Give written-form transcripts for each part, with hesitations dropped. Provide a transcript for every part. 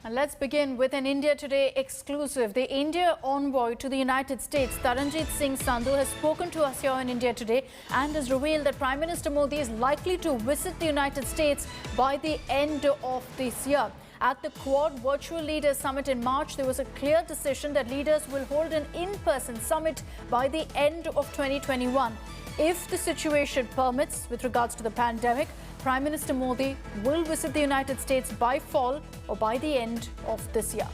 And let's begin with an India Today exclusive. The India envoy to the United States, Taranjit Sandhu, has spoken to us here in India Today and has revealed that Prime Minister Modi is likely to visit the United States by the end of this year. At the Quad Virtual Leaders Summit in March, there was a clear decision that leaders will hold an in-person summit by the end of 2021. If the situation permits with regards to the pandemic, Prime Minister Modi will visit the United States by fall or by the end of this year.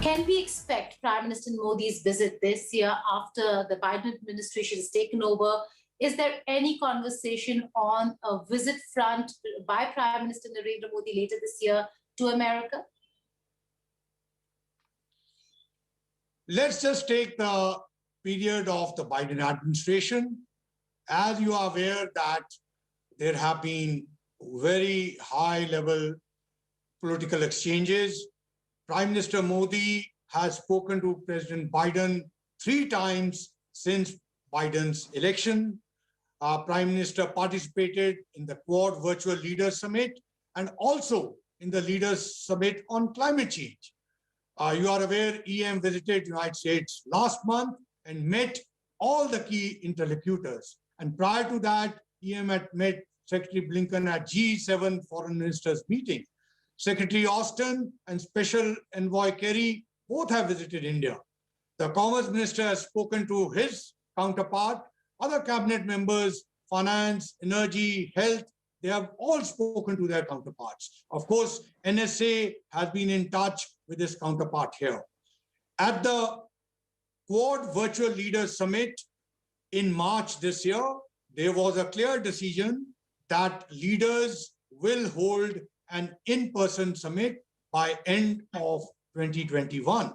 Can we expect Prime Minister Modi's visit this year after the Biden administration has taken over? Is there any conversation on a visit front by Prime Minister Narendra Modi later this year to America? Let's just take the period of the Biden administration. As you are aware that there have been very high-level political exchanges. Prime Minister Modi has spoken to President Biden 3 times since Biden's election. Prime Minister participated in the Quad Virtual Leaders Summit and also in the Leaders Summit on climate change. You are aware EM visited the United States last month and met all the key interlocutors. And prior to that, EM had met Secretary Blinken at G7 Foreign Ministers meeting. Secretary Austin and Special Envoy Kerry both have visited India. The Commerce Minister has spoken to his counterpart. Other cabinet members, finance, energy, health, they have all spoken to their counterparts. Of course, NSA has been in touch with his counterpart here. At the Quad Virtual Leaders Summit in March this year, there was a clear decision that leaders will hold an in-person summit by end of 2021.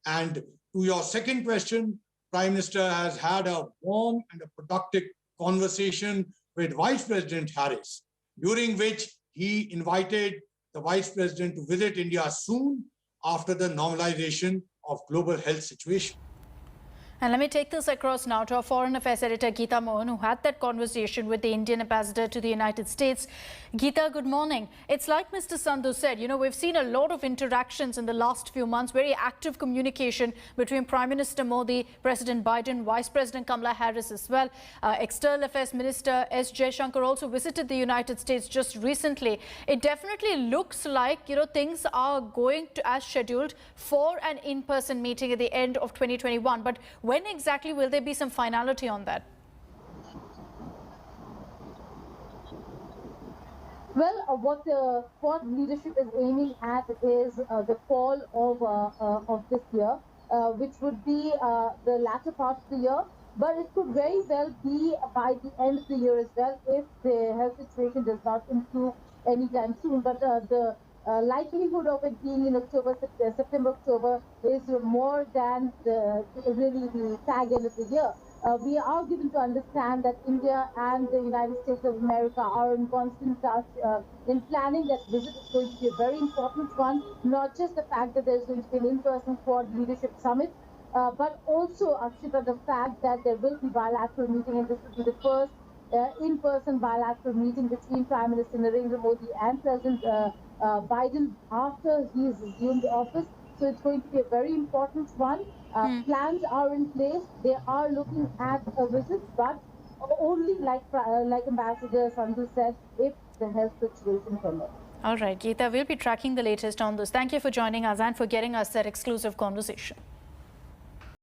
And to your second question, Prime Minister has had a warm and a productive conversation with Vice President Harris, during which he invited the Vice President to visit India soon after the normalization of global health situation. And let me take this across now to our Foreign Affairs Editor Geeta Mohan, who had that conversation with the Indian ambassador to the United States. Geeta, good morning. It's like Mr. Sandhu said, we've seen a lot of interactions in the last few months, very active communication between Prime Minister Modi, President Biden, Vice President Kamala Harris as well. External Affairs Minister S. Jaishankar also visited the United States just recently. It definitely looks like, things are going to as scheduled for an in-person meeting at the end of 2021. But when exactly will there be some finality on that? Well, what the Quad leadership is aiming at is the fall of this year, which would be the latter part of the year. But it could very well be by the end of the year as well if the health situation does not improve anytime soon. But the likelihood of it being in September, October is more than really the tag end of the year. We are given to understand that India and the United States of America are in constant touch in planning that visit is going to be a very important one, not just the fact that there's going to be an in-person Quad leadership summit, but also, Akshita, the fact that there will be bilateral meeting, and this will be the first in-person bilateral meeting between Prime Minister Narendra Modi and President Biden after he has assumed office. So it's going to be a very important one. Plans are in place. They are looking at a visit, but only like Ambassador Sandhu said, if the health situation permits. All right, Geeta, we'll be tracking the latest on this. Thank you for joining us and for getting us that exclusive conversation.